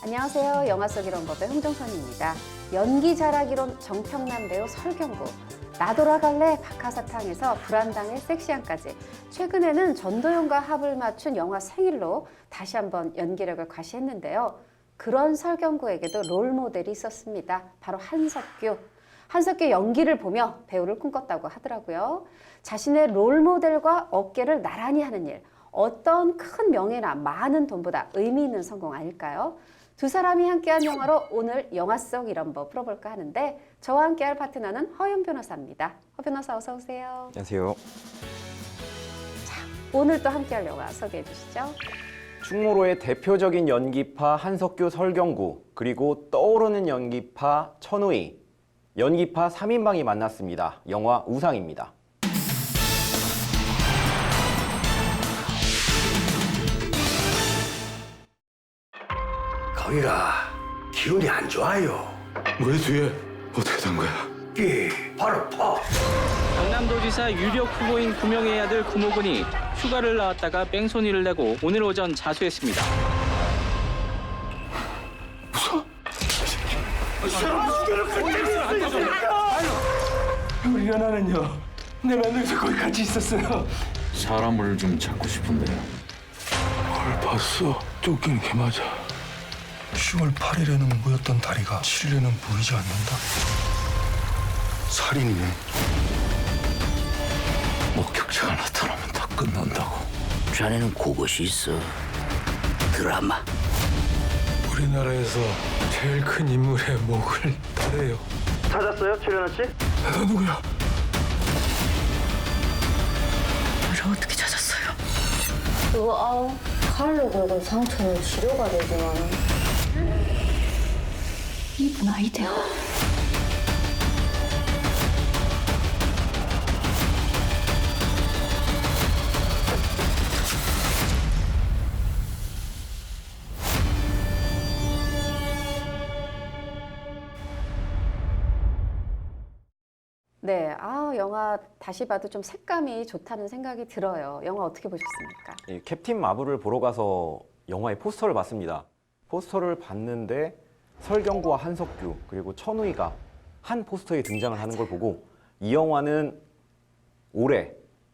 안녕하세요. 영화 속 이런 법의 홍정선입니다. 연기 잘하기론 정평남 배우 설경구, 나 돌아갈래 박하사탕에서 불안당의 섹시함까지 최근에는 전도연과 합을 맞춘 영화 생일로 다시 한번 연기력을 과시했는데요. 그런 설경구에게도 롤모델이 있었습니다. 바로 한석규. 한석규의 연기를 보며 배우를 꿈꿨다고 하더라고요. 자신의 롤모델과 어깨를 나란히 하는 일, 어떤 큰 명예나 많은 돈보다 의미 있는 성공 아닐까요? 두 사람이 함께한 영화로 오늘 영화 속 이런 법 풀어볼까 하는데 저와 함께할 파트너는 허윤 변호사입니다. 허 변호사 어서 오세요. 안녕하세요. 자, 오늘 또 함께할 영화 소개해 주시죠. 충무로의 대표적인 연기파 한석규, 설경구, 그리고 떠오르는 연기파 천우희, 연기파 3인방이 만났습니다. 영화 우상입니다. 거기가 기운이 안 좋아요. 왜 뒤에 어떻게 된 거야? 바로 퍼. 경남도지사 유력 후보인 구명의 아들 구모군이 휴가를 나왔다가 뺑소니를 내고 오늘 오전 자수했습니다. 우리 연하는요. 내가 늘 거기 같이 있었어요. 사람을 좀 찾고 싶은데 뭘 봤어? 쫓기는 게 맞아. 10월 8일에는 보였던 다리가 7일에는 보이지 않는다. 살인이네. 목격자가 나타나면 다 끝난다고. 자네는 그것이 있어. 드라마. 우리나라에서 제일 큰 인물의 목을 따래요. 찾았어요, 최연아 씨? 너 누구야? 어떻게 찾았어요? 칼로 긁은 상처는 치료가 되지만 이분 아이디어. 네, 영화 다시 봐도 좀 색감이 좋다는 생각이 들어요. 영화 어떻게 보셨습니까? 이 캡틴 마블을 보러 가서 영화의 포스터를 봤습니다. 포스터를 봤는데 설경구와 한석규 그리고 천우희가 한 포스터에 등장을 하는 걸 보고 이 영화는 올해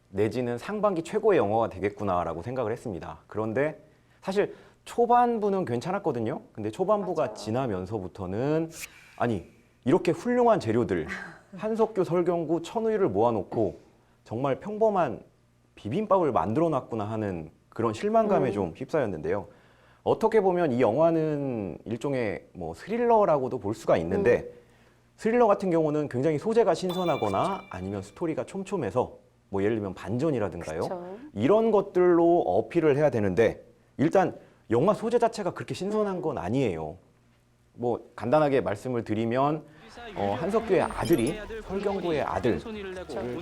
내지는 상반기 최고의 영화가 되겠구나라고 생각을 했습니다. 그런데 사실 초반부는 괜찮았거든요. 근데 초반부가 맞아요. 지나면서부터는 아니 이렇게 훌륭한 재료들 한석규, 설경구, 천우희를 모아놓고 정말 평범한 비빔밥을 만들어놨구나 하는 그런 실망감에 좀 휩싸였는데요. 어떻게 보면 이 영화는 일종의 뭐 스릴러라고도 볼 수가 있는데 스릴러 같은 경우는 굉장히 소재가 신선하거나 아니면 스토리가 촘촘해서 뭐 예를 들면 반전이라든가요. 그쵸. 이런 것들로 어필을 해야 되는데 일단 영화 소재 자체가 그렇게 신선한 건 아니에요. 뭐 간단하게 말씀을 드리면 한석규의 아들이 설경구의 아들을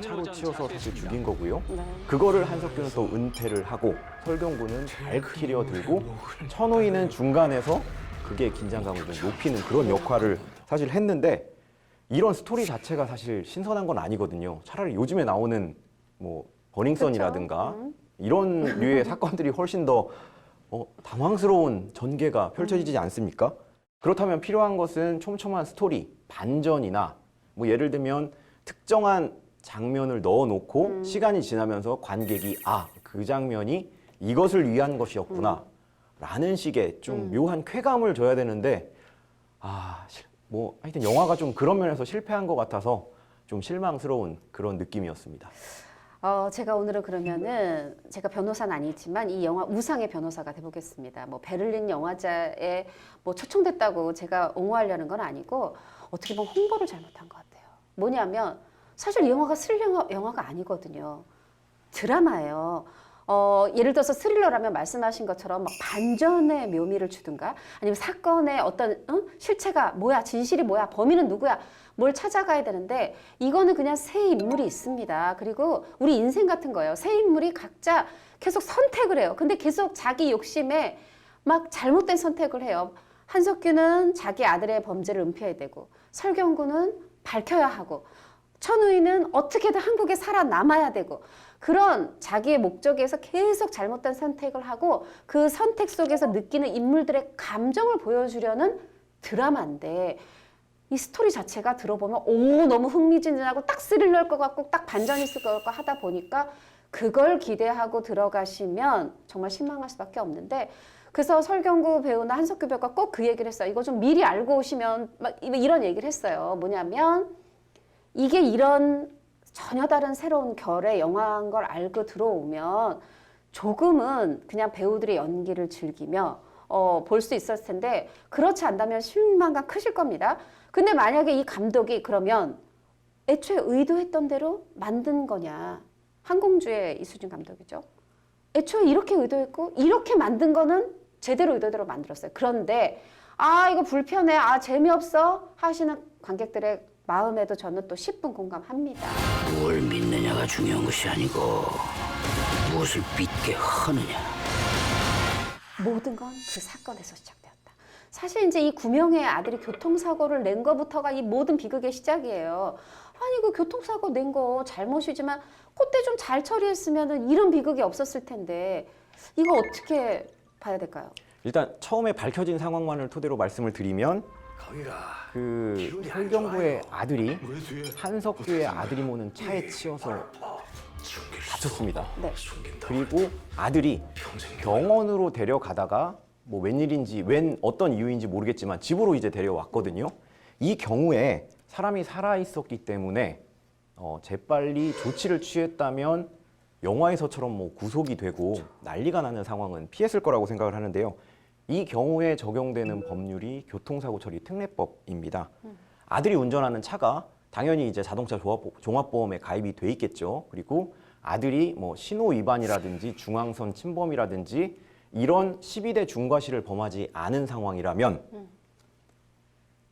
차로 치워서 사실 죽인 거고요. 네. 그거를 한석규는 또 은퇴를 하고 설경구는 잘 키려들고 천우희는 중간에서 그게 긴장감을 좀 높이는 그런 역할을 사실 했는데 이런 스토리 자체가 사실 신선한 건 아니거든요. 차라리 요즘에 나오는 뭐 버닝썬이라든가 이런 류의 사건들이 훨씬 더 당황스러운 전개가 펼쳐지지 않습니까? 그렇다면 필요한 것은 촘촘한 스토리, 반전이나 뭐 예를 들면 특정한 장면을 넣어놓고 시간이 지나면서 관객이 그 장면이 이것을 위한 것이었구나 라는 식의 좀 묘한 쾌감을 줘야 되는데 뭐 하여튼 영화가 좀 그런 면에서 실패한 것 같아서 좀 실망스러운 그런 느낌이었습니다. 제가 오늘은 그러면은 제가 변호사는 아니지만 이 영화 우상의 변호사가 돼보겠습니다. 뭐 베를린 영화제에 뭐 초청됐다고 제가 옹호하려는 건 아니고 어떻게 보면 홍보를 잘못한 것 같아요. 뭐냐면 사실 이 영화가 스릴러 영화가 아니거든요. 드라마예요. 예를 들어서 스릴러라면 말씀하신 것처럼 막 반전의 묘미를 주든가 아니면 사건의 어떤 실체가 뭐야, 진실이 뭐야, 범인은 누구야, 뭘 찾아가야 되는데 이거는 그냥 세 인물이 있습니다. 그리고 우리 인생 같은 거예요. 세 인물이 각자 계속 선택을 해요. 근데 계속 자기 욕심에 막 잘못된 선택을 해요. 한석규는 자기 아들의 범죄를 은폐해야 되고 설경구는 밝혀야 하고 천우희는 어떻게든 한국에 살아남아야 되고 그런 자기의 목적에서 계속 잘못된 선택을 하고 그 선택 속에서 느끼는 인물들의 감정을 보여주려는 드라마인데 이 스토리 자체가 들어보면 오 너무 흥미진진하고 딱 스릴러일 것 같고 딱 반전이 있을 것 같고 하다 보니까 그걸 기대하고 들어가시면 정말 실망할 수밖에 없는데 그래서 설경구 배우나 한석규 배우가 꼭 그 얘기를 했어요. 이거 좀 미리 알고 오시면 막 이런 얘기를 했어요. 뭐냐면 이게 이런 전혀 다른 새로운 결의 영화인 걸 알고 들어오면 조금은 그냥 배우들의 연기를 즐기며 볼 수 있었을 텐데 그렇지 않다면 실망감 크실 겁니다. 근데 만약에 이 감독이 그러면 애초에 의도했던 대로 만든 거냐. 한공주의 이수진 감독이죠. 애초에 이렇게 의도했고 이렇게 만든 거는 제대로 의도대로 만들었어요. 그런데 아 이거 불편해, 아 재미없어 하시는 관객들의 마음에도 저는 또 10분 공감합니다. 뭘 믿느냐가 중요한 것이 아니고 무엇을 믿게 하느냐. 모든 건 그 사건에서 시작되었다. 사실 이제 이 구명의 아들이 교통사고를 낸 거부터가 이 모든 비극의 시작이에요. 아니 그 교통사고 낸 거 잘못이지만 그때 좀 잘 처리했으면 이런 비극이 없었을 텐데 이거 어떻게 봐야 될까요? 일단 처음에 밝혀진 상황만을 토대로 말씀을 드리면 거기가 그 설경구의 아들이 한석규의 아들이 모는 차에 치여서 다쳤습니다. 네. 그리고 아들이 병원으로 데려가다가 뭐 웬일인지 어떤 이유인지 모르겠지만 집으로 이제 데려왔거든요. 이 경우에 사람이 살아 있었기 때문에 재빨리 조치를 취했다면 영화에서처럼 뭐 구속이 되고 난리가 나는 상황은 피했을 거라고 생각을 하는데요. 이 경우에 적용되는 법률이 교통사고 처리 특례법입니다. 아들이 운전하는 차가 당연히 이제 자동차 종합보험에 가입이 돼 있겠죠. 그리고 아들이 뭐 신호 위반이라든지 중앙선 침범이라든지 이런 12대 중과실을 범하지 않은 상황이라면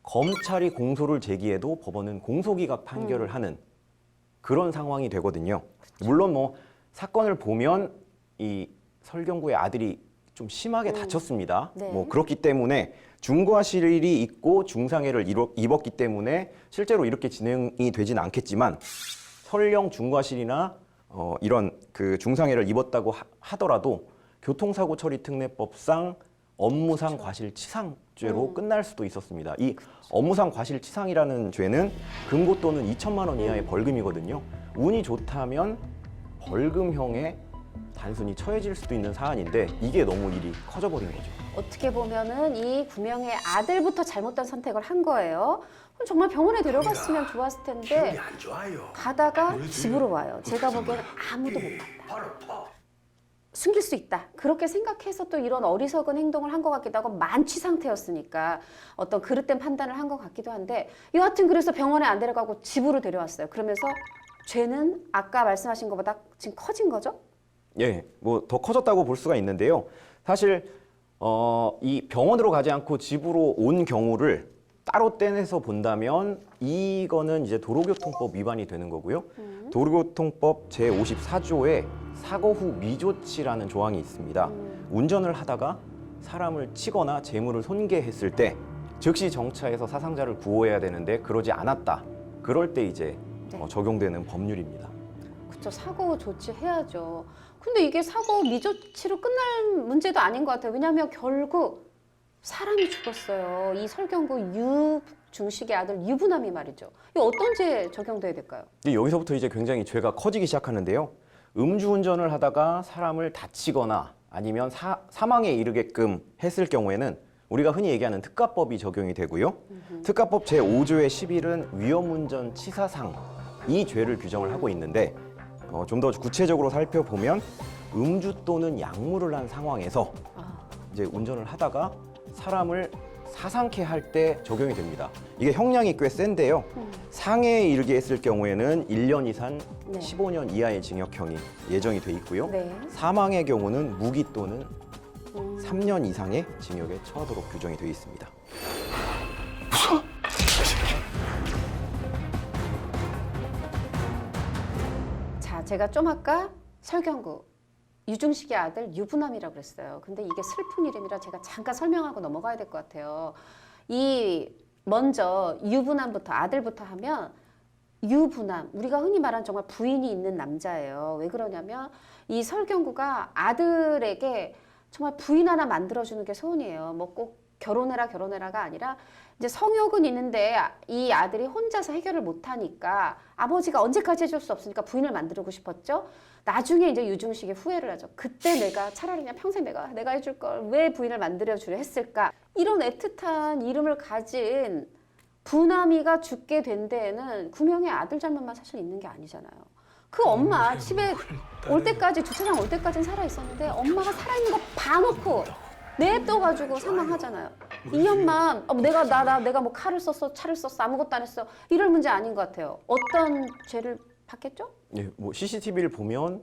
검찰이 공소를 제기해도 법원은 공소기각 판결을 하는 그런 상황이 되거든요. 물론 뭐 사건을 보면 이 설경구의 아들이 좀 심하게 다쳤습니다. 네. 뭐 그렇기 때문에 중과실이 있고 중상해를 입었기 때문에 실제로 이렇게 진행이 되진 않겠지만 설령 중과실이나 이런 그 중상해를 입었다고 하더라도 교통사고 처리 특례법상 업무상 과실치상죄로 끝날 수도 있었습니다. 이 업무상 과실치상이라는 죄는 금고 또는 2천만 원 이하의 벌금이거든요. 운이 좋다면 벌금형에 단순히 처해질 수도 있는 사안인데 이게 너무 일이 커져버린 거죠. 어떻게 보면은 이 구명의 아들부터 잘못된 선택을 한 거예요. 그럼 정말 병원에 데려갔으면 좋았을 텐데 기분이 안 좋아요. 가다가 집으로 와요. 제가 보기에는 아무도 못 봤다. 바로 파. 숨길 수 있다. 그렇게 생각해서 또 이런 어리석은 행동을 한 것 같기도 하고 만취 상태였으니까 어떤 그릇된 판단을 한 것 같기도 한데 여하튼 그래서 병원에 안 데려가고 집으로 데려왔어요. 그러면서 죄는 아까 말씀하신 것보다 지금 커진 거죠? 예, 뭐 더 커졌다고 볼 수가 있는데요. 사실 이 병원으로 가지 않고 집으로 온 경우를 따로 떼내서 본다면 이거는 이제 도로교통법 위반이 되는 거고요. 도로교통법 제54조에 사고 후 미조치라는 조항이 있습니다. 운전을 하다가 사람을 치거나 재물을 손괴했을 때 즉시 정차해서 사상자를 구호해야 되는데 그러지 않았다. 그럴 때 이제 네. 적용되는 법률입니다. 그렇죠. 사고 조치해야죠. 근데 이게 사고 미조치로 끝날 문제도 아닌 것 같아요. 왜냐하면 결국 사람이 죽었어요. 이 설경구 유중식의 아들 유부남이 말이죠. 이거 어떤 죄 적용돼야 될까요? 근데 여기서부터 이제 굉장히 죄가 커지기 시작하는데요. 음주운전을 하다가 사람을 다치거나 아니면 사망에 이르게끔 했을 경우에는 우리가 흔히 얘기하는 특가법이 적용이 되고요. 특가법 제5조의 11은 위험운전 치사상 이 죄를 규정을 하고 있는데 좀 더 구체적으로 살펴보면 음주 또는 약물을 한 상황에서 이제 운전을 하다가 사람을 사상케 할 때 적용이 됩니다. 이게 형량이 꽤 센데요. 상해에 이르게 했을 경우에는 1년 이상 네. 15년 이하의 징역형이 예정이 돼 있고요. 네. 사망의 경우는 무기 또는 3년 이상의 징역에 처하도록 규정이 되어 있습니다. 자, 제가 좀 아까 설경구 유중식의 아들 유부남이라고 그랬어요. 근데 이게 슬픈 이름이라 제가 잠깐 설명하고 넘어가야 될 것 같아요. 이 먼저 유부남부터 아들부터 하면 유부남, 우리가 흔히 말하는 정말 부인이 있는 남자예요. 왜 그러냐면 이 설경구가 아들에게 정말 부인 하나 만들어주는 게 소원이에요. 뭐 꼭 결혼해라가 아니라 이제 성욕은 있는데 이 아들이 혼자서 해결을 못하니까 아버지가 언제까지 해줄 수 없으니까 부인을 만들고 싶었죠. 나중에 이제 유중식이 후회를 하죠. 그때 내가 차라리 그냥 평생 내가 해줄 걸 왜 부인을 만들어주려 했을까. 이런 애틋한 이름을 가진 부남이가 죽게 된 데에는 구명의 아들 잘못만 사실 있는 게 아니잖아요. 그 엄마 집에 올 때까지 주차장 올 때까지는 살아 있었는데 엄마가 살아있는 거 봐놓고 냅둬가지고 사망하잖아요. 이 엄마 내가 뭐 칼을 썼어 차를 썼어 아무것도 안 했어 이럴 문제 아닌 것 같아요. 어떤 죄를 받겠죠? 예, 뭐 CCTV를 보면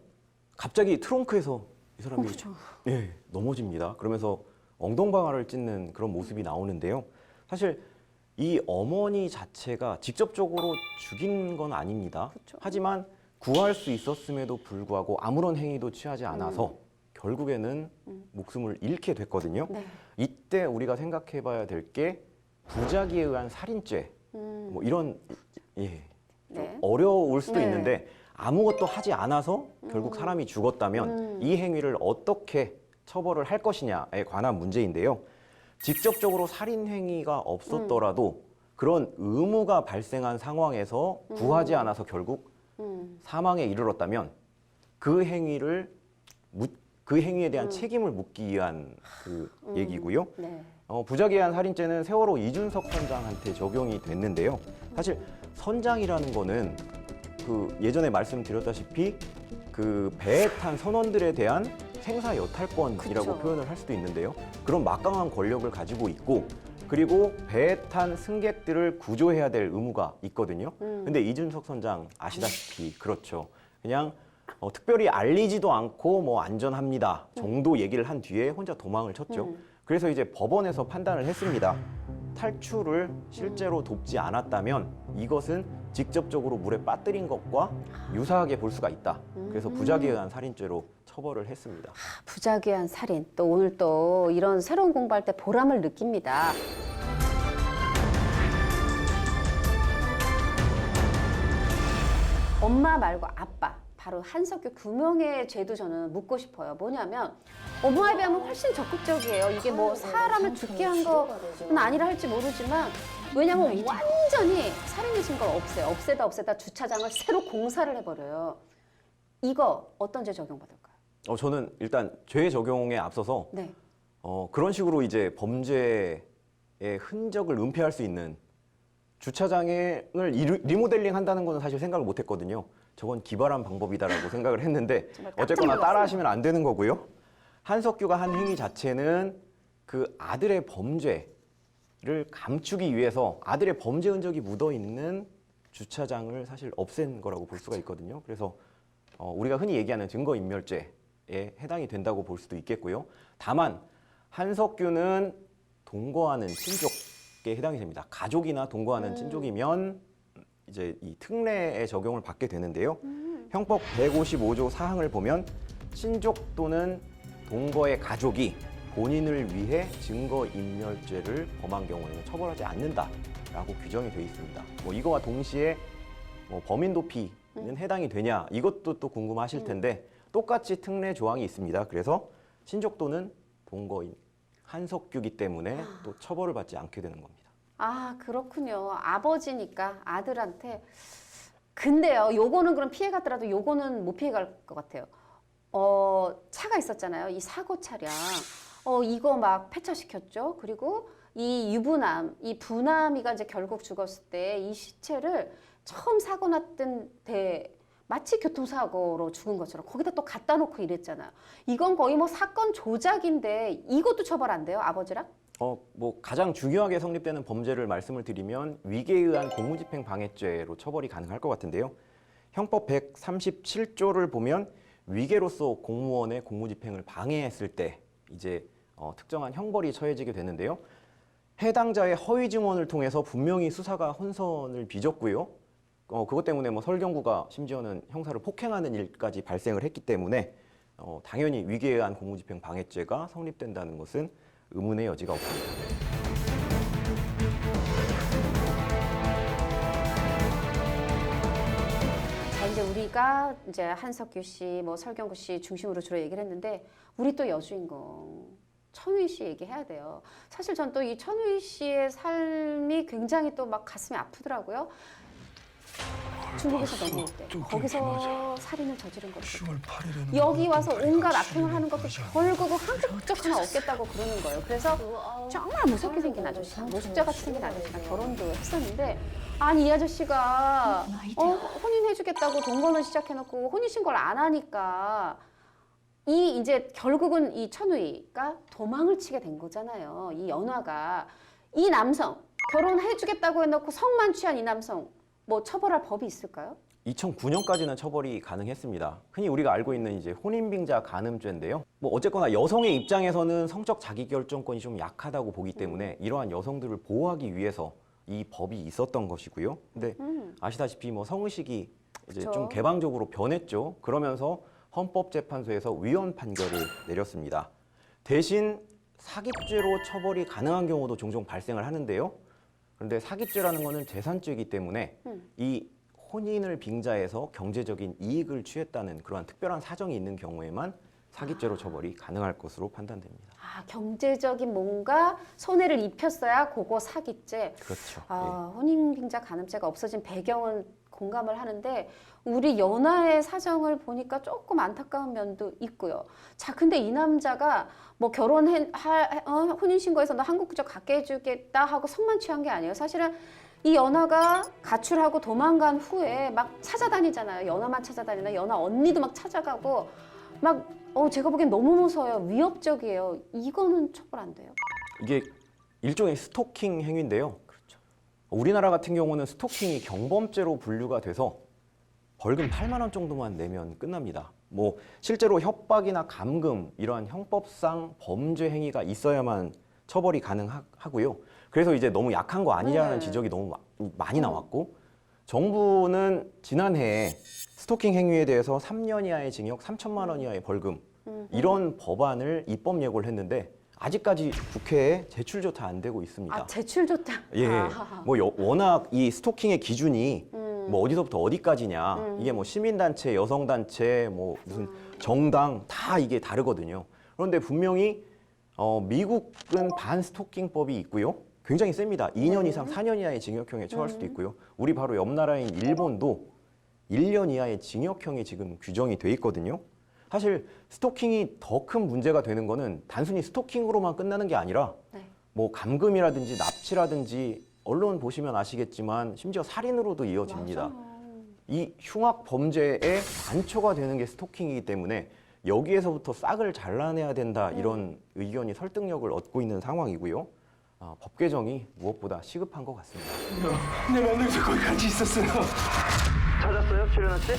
갑자기 트렁크에서 이 사람이 그렇죠. 예, 넘어집니다. 그러면서 엉덩방아를 찢는 그런 모습이 나오는데요. 사실 이 어머니 자체가 직접적으로 죽인 건 아닙니다. 그렇죠. 하지만 구할 수 있었음에도 불구하고 아무런 행위도 취하지 않아서 결국에는 목숨을 잃게 됐거든요. 네. 이때 우리가 생각해 봐야 될 게 부작위에 의한 살인죄 뭐 이런 예, 좀 네. 어려울 수도 네. 있는데 아무것도 하지 않아서 결국 사람이 죽었다면 이 행위를 어떻게 처벌을 할 것이냐에 관한 문제인데요. 직접적으로 살인 행위가 없었더라도 그런 의무가 발생한 상황에서 구하지 않아서 결국 사망에 이르렀다면 그 행위에 대한 책임을 묻기 위한 그 얘기고요. 네. 부작위에 의한 살인죄는 세월호 이준석 선장한테 적용이 됐는데요. 사실 선장이라는 거는 그 예전에 말씀드렸다시피 그 배에 탄 선원들에 대한 생사 여탈권이라고 그쵸. 표현을 할 수도 있는데요. 그런 막강한 권력을 가지고 있고 그리고 배에 탄 승객들을 구조해야 될 의무가 있거든요. 근데 이준석 선장 아시다시피 그렇죠. 그냥 특별히 알리지도 않고 뭐 안전합니다 정도 얘기를 한 뒤에 혼자 도망을 쳤죠. 그래서 이제 법원에서 판단을 했습니다. 탈출을 실제로 돕지 않았다면 이것은 직접적으로 물에 빠뜨린 것과 유사하게 볼 수가 있다. 그래서 부작위에 의한 살인죄로 처벌을 했습니다. 부작위에 의한 살인. 또 오늘 또 이런 새로운 공부할 때 보람을 느낍니다. 엄마 말고 아빠. 바로 한석규 구명의 죄도 저는 묻고 싶어요. 뭐냐면 엄마에 비하면 훨씬 적극적이에요. 이게 뭐 사람을 죽게 한 건 아니라 할지 모르지만 왜냐면 완전히 살인해진 걸 없애다 주차장을 새로 공사를 해버려요. 이거 어떤 죄 적용받을까요? 저는 일단 죄 적용에 앞서서 네. 그런 식으로 이제 범죄의 흔적을 은폐할 수 있는 주차장을 리모델링 한다는 거는 사실 생각을 못 했거든요. 저건 기발한 방법이다라고 생각을 했는데 정말 깜짝 어쨌거나 놀랐어요. 따라하시면 안 되는 거고요. 한석규가 한 행위 자체는 그 아들의 범죄를 감추기 위해서 아들의 범죄 흔적이 묻어 있는 주차장을 사실 없앤 거라고 볼 수가 있거든요. 그래서 우리가 흔히 얘기하는 증거인멸죄에 해당이 된다고 볼 수도 있겠고요. 다만 한석규는 동거하는 친족에 해당이 됩니다. 가족이나 동거하는 친족이면 이제 이 특례의 적용을 받게 되는데요. 형법 155조 4항을 보면 친족 또는 동거의 가족이 본인을 위해 증거인멸죄를 범한 경우에는 처벌하지 않는다라고 규정이 되어 있습니다. 뭐 이거와 동시에 뭐 범인 도피는 해당이 되냐 이것도 또 궁금하실 텐데 똑같이 특례 조항이 있습니다. 그래서 친족 또는 동거인 한석규기 때문에 또 처벌을 받지 않게 되는 겁니다. 아, 그렇군요. 아버지니까 아들한테. 근데요, 요거는 그럼 피해갔더라도 요거는 못 피해갈 것 같아요. 차가 있었잖아요. 이 사고 차량. 이거 막 폐차시켰죠. 그리고 이 유부남, 이 부남이가 이제 결국 죽었을 때 이 시체를 처음 사고 났던 마치 교통사고로 죽은 것처럼 거기다 또 갖다 놓고 이랬잖아요. 이건 거의 뭐 사건 조작인데 이것도 처벌 안 돼요, 아버지랑? 뭐 가장 중요하게 성립되는 범죄를 말씀을 드리면 위계에 의한 공무집행 방해죄로 처벌이 가능할 것 같은데요. 형법 137조를 보면 위계로서 공무원의 공무집행을 방해했을 때 이제 특정한 형벌이 처해지게 되는데요. 해당자의 허위 증언을 통해서 분명히 수사가 혼선을 빚었고요. 그것 때문에 뭐 설경구가 심지어는 형사를 폭행하는 일까지 발생을 했기 때문에 당연히 위계에 의한 공무집행 방해죄가 성립된다는 것은 의문의 여지가 없습니다. 우리가 이제 한석규 씨, 뭐 설경구 씨 중심으로 주로 얘기를 했는데 우리 또 여주인공 천우희 씨 얘기해야 돼요. 사실 전 또 이 천우희 씨의 삶이 굉장히 또 막 가슴이 아프더라고요. 중국에서 넘어올 때 거기서 살인을 저지른 것도 10월 8일에는 여기 와서 온갖 악행을 하는 것도 결국은 한국 하나 없겠다고 그러는 거예요. 그래서 정말 무섭게 생긴 아저씨가, 노숙자같이 생긴 아저씨가 결혼도 했었는데 아니 이 아저씨가 혼인해주겠다고 동거는 시작해놓고 혼인신고를 안 하니까 이 이제 결국은 이 천우희가 도망을 치게 된 거잖아요. 이 연화가 이 남성 결혼해주겠다고 해놓고 성만 취한 이 남성 뭐 처벌할 법이 있을까요? 2009년까지는 처벌이 가능했습니다. 흔히 우리가 알고 있는 이제 혼인빙자 간음죄인데요. 뭐 어쨌거나 여성의 입장에서는 성적 자기결정권이 좀 약하다고 보기 때문에 이러한 여성들을 보호하기 위해서 이 법이 있었던 것이고요. 근데 아시다시피 뭐 성의식이 이제 그쵸. 좀 개방적으로 변했죠. 그러면서 헌법재판소에서 위헌 판결을 내렸습니다. 대신 사기죄로 처벌이 가능한 경우도 종종 발생을 하는데요. 그런데 사기죄라는 것은 재산죄이기 때문에 이 혼인을 빙자해서 경제적인 이익을 취했다는 그러한 특별한 사정이 있는 경우에만 사기죄로 처벌이 가능할 것으로 판단됩니다. 아, 경제적인 뭔가 손해를 입혔어야 그거 사기죄. 그렇죠. 아, 혼인빙자 간음죄가 없어진 배경은 공감을 하는데 우리 연하의 사정을 보니까 조금 안타까운 면도 있고요. 자, 근데 이 남자가 뭐 혼인신고해서 너 한국 국적 갖게 해주겠다 하고 성만 취한 게 아니에요. 사실은 이 연하가 가출하고 도망간 후에 막 찾아다니잖아요. 연하만 찾아다니나 연하 언니도 막 찾아가고 막 제가 보기엔 너무 무서워요. 위협적이에요. 이거는 처벌 안 돼요. 이게 일종의 스토킹 행위인데요. 그렇죠. 우리나라 같은 경우는 스토킹이 경범죄로 분류가 돼서 벌금 8만 원 정도만 내면 끝납니다. 뭐 실제로 협박이나 감금 이러한 형법상 범죄 행위가 있어야만 처벌이 가능하고요. 그래서 이제 너무 약한 거 아니냐는 지적이 너무 많이 나왔고 정부는 지난해에 스토킹 행위에 대해서 3년 이하의 징역, 3천만 원 이하의 벌금 이런 법안을 입법 예고를 했는데 아직까지 국회에 제출조차 안 되고 있습니다. 아, 제출조차. 예, 아하하. 뭐 워낙 이 스토킹의 기준이 뭐 어디서부터 어디까지냐 이게 뭐 시민단체, 여성단체, 뭐 무슨 정당 다 이게 다르거든요. 그런데 분명히 미국은 반스토킹법이 있고요. 굉장히 셉니다. 2년 이상 4년 이하의 징역형에 처할 수도 있고요. 우리 바로 옆 나라인 일본도 1년 이하의 징역형이 지금 규정이 돼 있거든요. 사실 스토킹이 더 큰 문제가 되는 거는 단순히 스토킹으로만 끝나는 게 아니라 네. 뭐 감금이라든지 납치라든지 언론 보시면 아시겠지만 심지어 살인으로도 이어집니다. 이 흉악 범죄의 단초가 되는 게 스토킹이기 때문에 여기에서부터 싹을 잘라내야 된다 이런 의견이 설득력을 얻고 있는 상황이고요. 법 개정이 무엇보다 시급한 것 같습니다. 내가 늘 거기 같이 있었어요. 찾았어요, 최련아 씨?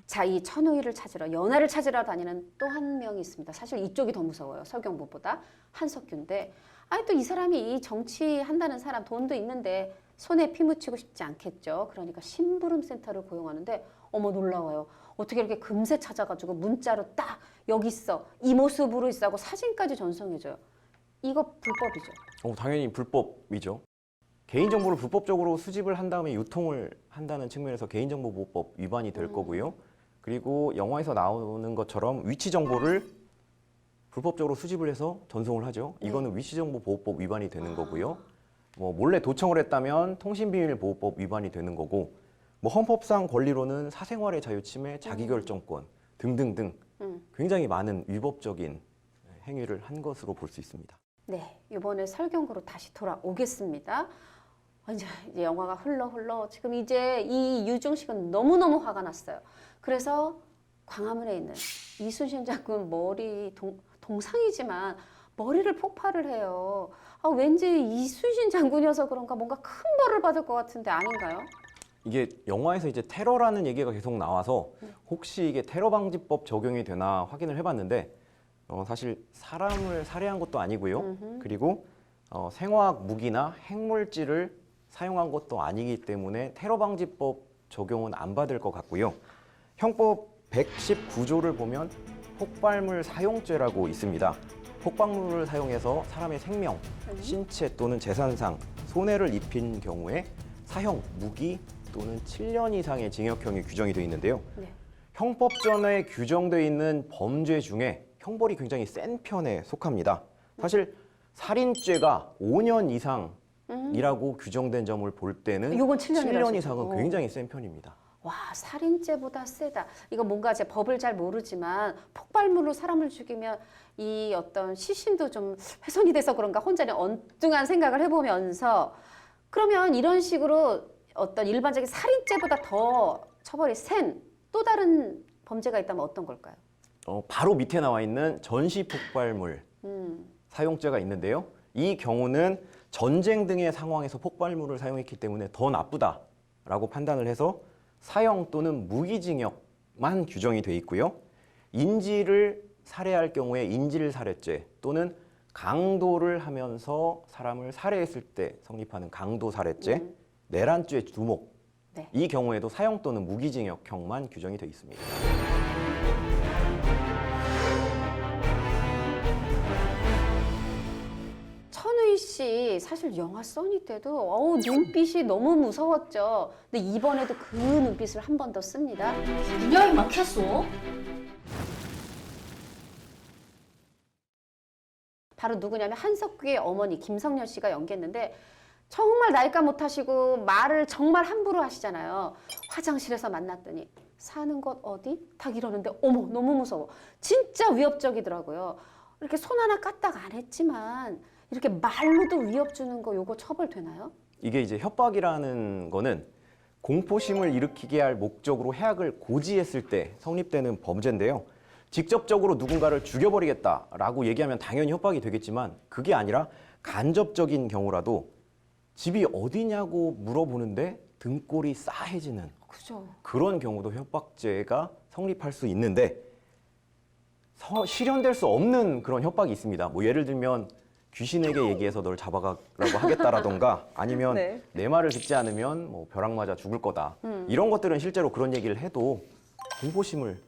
자, 이 천우희를 찾으러, 연하를 찾으러 다니는 또 한 명이 있습니다. 사실 이쪽이 더 무서워요. 설경구보다. 한석규인데, 아니 또 이 사람이 이 정치한다는 사람 돈도 있는데 손에 피 묻히고 싶지 않겠죠. 그러니까 심부름센터를 고용하는데 어머 놀라워요. 어떻게 이렇게 금세 찾아가지고 문자로 딱 여기 있어. 이 모습으로 있어 하고 사진까지 전송해줘요. 이거 불법이죠. 당연히 불법이죠. 개인정보를 불법적으로 수집을 한 다음에 유통을 한다는 측면에서 개인정보보호법 위반이 될 거고요. 그리고 영화에서 나오는 것처럼 위치 정보를 불법적으로 수집을 해서 전송을 하죠. 이거는 위치정보보호법 위반이 되는 거고요. 뭐 몰래 도청을 했다면 통신비밀보호법 위반이 되는 거고, 뭐 헌법상 권리로는 사생활의 자유침해, 자기결정권 등등등 굉장히 많은 위법적인 행위를 한 것으로 볼 수 있습니다. 네, 이번에 설경구로 다시 돌아오겠습니다. 이제 영화가 흘러 지금 이제 이 유종식은 너무너무 화가 났어요. 그래서 광화문에 있는 이순신 장군 머리 동상이지만 머리를 폭발을 해요. 왠지 이순신 장군이어서 그런가 뭔가 큰 벌을 받을 것 같은데 아닌가요? 이게 영화에서 이제 테러라는 얘기가 계속 나와서 혹시 이게 테러방지법 적용이 되나 확인을 해봤는데 사실 사람을 살해한 것도 아니고요. 그리고 생화학 무기나 핵물질을 사용한 것도 아니기 때문에 테러방지법 적용은 안 받을 것 같고요. 형법 119조를 보면 폭발물 사용죄라고 있습니다. 폭발물을 사용해서 사람의 생명, 신체 또는 재산상 손해를 입힌 경우에 사형, 무기 또는 7년 이상의 징역형이 규정이 되어 있는데요. 네. 형법전에 규정되어 있는 범죄 중에 형벌이 굉장히 센 편에 속합니다. 사실 살인죄가 5년 이상이라고 규정된 점을 볼 때는 요건 7년 7년 이상은 굉장히 센 편입니다. 와, 살인죄보다 세다. 이거 뭔가 제 법을 잘 모르지만 폭발물로 사람을 죽이면 이 어떤 시신도 좀 훼손이 돼서 그런가 혼자 엉뚱한 생각을 해보면서 그러면 이런 식으로 어떤 일반적인 살인죄보다 더 처벌이 센 또 다른 범죄가 있다면 어떤 걸까요? 바로 밑에 나와 있는 전시 폭발물 사용죄가 있는데요. 이 경우는 전쟁 등의 상황에서 폭발물을 사용했기 때문에 더 나쁘다라고 판단을 해서 사형 또는 무기징역만 규정이 돼 있고요. 인지를 살해할 경우에 인질살해죄 또는 강도를 하면서 사람을 살해했을 때 성립하는 강도살해죄, 내란죄 두목, 네. 이 경우에도 사형 또는 무기징역형만 규정이 돼 있습니다. 천우희 씨 사실 영화 써니 때도 눈빛이 너무 무서웠죠. 근데 이번에도 그 눈빛을 한 번 더 씁니다. 분명히 막혔어. 바로 누구냐면 한석규의 어머니 김성년 씨가 연기했는데 정말 나이가 못하시고 말을 정말 함부로 하시잖아요. 화장실에서 만났더니 사는 곳 어디? 딱 이러는데 어머 너무 무서워. 진짜 위협적이더라고요. 이렇게 손 하나 까딱 안 했지만 이렇게 말로도 위협 주는 거 요거 처벌되나요? 이게 이제 협박이라는 거는 공포심을 일으키게 할 목적으로 해악을 고지했을 때 성립되는 범죄인데요. 직접적으로 누군가를 죽여버리겠다라고 얘기하면 당연히 협박이 되겠지만 그게 아니라 간접적인 경우라도 집이 어디냐고 물어보는데 등골이 싸해지는 그죠. 그런 경우도 협박죄가 성립할 수 있는데 실현될 수 없는 그런 협박이 있습니다. 뭐 예를 들면 귀신에게 얘기해서 널 잡아가라고 하겠다라던가 아니면 네. 내 말을 듣지 않으면 뭐 벼락 맞아 죽을 거다. 이런 것들은 실제로 그런 얘기를 해도 공포심을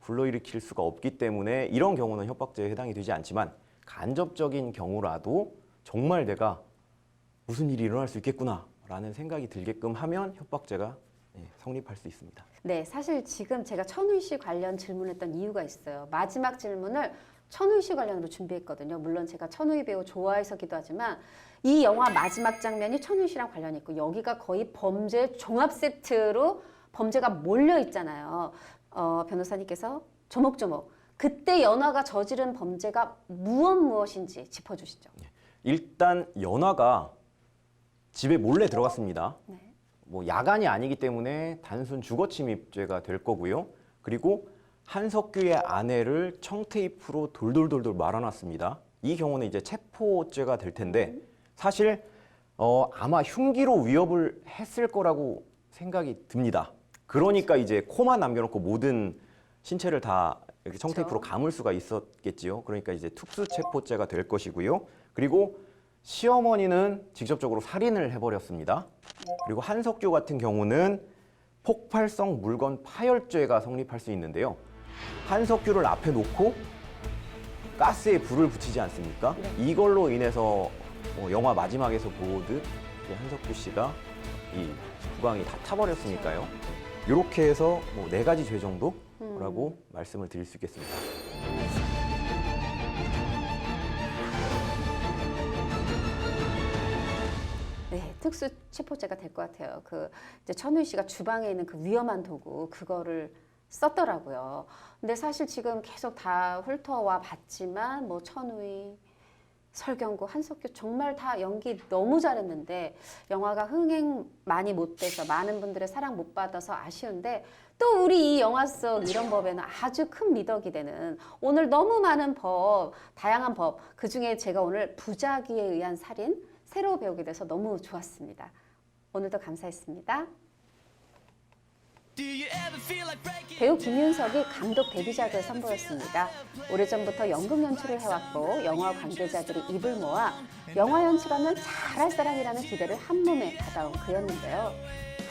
불러일으킬 수가 없기 때문에 이런 경우는 협박죄에 해당이 되지 않지만 간접적인 경우라도 정말 내가 무슨 일이 일어날 수 있겠구나라는 생각이 들게끔 하면 협박죄가 성립할 수 있습니다. 네, 사실 지금 제가 천우희 씨 관련 질문했던 이유가 있어요. 마지막 질문을 천우희 씨 관련으로 준비했거든요. 물론 제가 천우희 배우 좋아해서기도 하지만 이 영화 마지막 장면이 천우희 씨랑 관련이 있고 여기가 거의 범죄 종합 세트로 범죄가 몰려 있잖아요. 변호사님께서 조목조목 그때 연화가 저지른 범죄가 무엇인지 짚어주시죠. 일단 연화가 집에 몰래 들어갔습니다. 네. 뭐 야간이 아니기 때문에 단순 주거침입죄가 될 거고요. 그리고 한석규의 아내를 청테이프로 돌돌돌돌 말아놨습니다. 이 경우는 이제 체포죄가 될 텐데 사실 아마 흉기로 위협을 했을 거라고 생각이 듭니다. 그러니까 이제 코만 남겨놓고 모든 신체를 다 이렇게 청테이프로 감을 수가 있었겠지요. 그러니까 이제 특수체포죄가 될 것이고요. 그리고 시어머니는 직접적으로 살인을 해버렸습니다. 그리고 한석규 같은 경우는 폭발성 물건 파열죄가 성립할 수 있는데요. 한석규를 앞에 놓고 가스에 불을 붙이지 않습니까? 이걸로 인해서 영화 마지막에서 보듯 한석규 씨가 이 구강이 다 타버렸으니까요. 이렇게 해서 뭐 4가지 죄 정도라고 말씀을 드릴 수 있겠습니다. 네, 특수 체포죄가 될 것 같아요. 이제 천우희 씨가 주방에 있는 그 위험한 도구 그거를 썼더라고요. 근데 사실 지금 계속 다 훑어와 봤지만 뭐 천우희, 설경구, 한석규 정말 다 연기 너무 잘했는데 영화가 흥행 많이 못 돼서 많은 분들의 사랑 못 받아서 아쉬운데 또 우리 이 영화 속 이런 법에는 아주 큰 미덕이 되는 오늘 너무 많은 법, 다양한 법 그중에 제가 오늘 부작위에 의한 살인 새로 배우게 돼서 너무 좋았습니다. 오늘도 감사했습니다. 배우 김윤석이 감독 데뷔작을 선보였습니다. 오래전부터 연극 연출을 해왔고 영화 관계자들이 입을 모아 영화 연출하면 잘할 사람이라는 기대를 한몸에 받아온 그였는데요.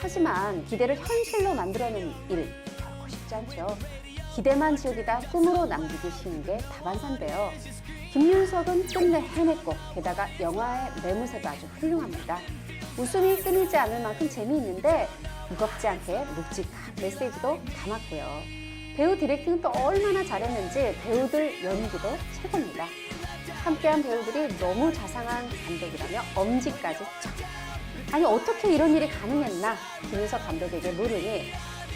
하지만 기대를 현실로 만들어내는 일 결코 쉽지 않죠. 기대만 지우기다 꿈으로 남기기 쉬운 게 다반사인데요. 김윤석은 끝내 해냈고 게다가 영화의 매무새도 아주 훌륭합니다. 웃음이 끊이지 않을 만큼 재미있는데 무겁지 않게 묵직한 메시지도 담았고요. 배우 디렉팅은 또 얼마나 잘했는지 배우들 연기도 최고입니다. 함께한 배우들이 너무 자상한 감독이라며 엄지까지 척. 아니 어떻게 이런 일이 가능했나 김윤석 감독에게 물으니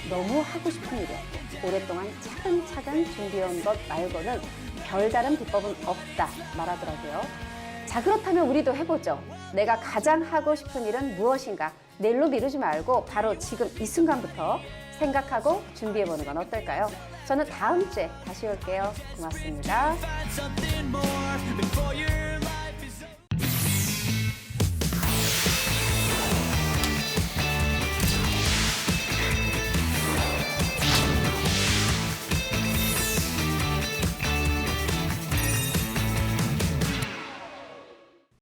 너무 하고 싶은 일이었고 오랫동안 차근차근 준비해온 것 말고는 별다른 비법은 없다 말하더라고요. 자 그렇다면 우리도 해보죠. 내가 가장 하고 싶은 일은 무엇인가? 내일로 미루지 말고 바로 지금 이 순간부터 생각하고 준비해보는 건 어떨까요? 저는 다음 주에 다시 올게요. 고맙습니다. Find something more before you're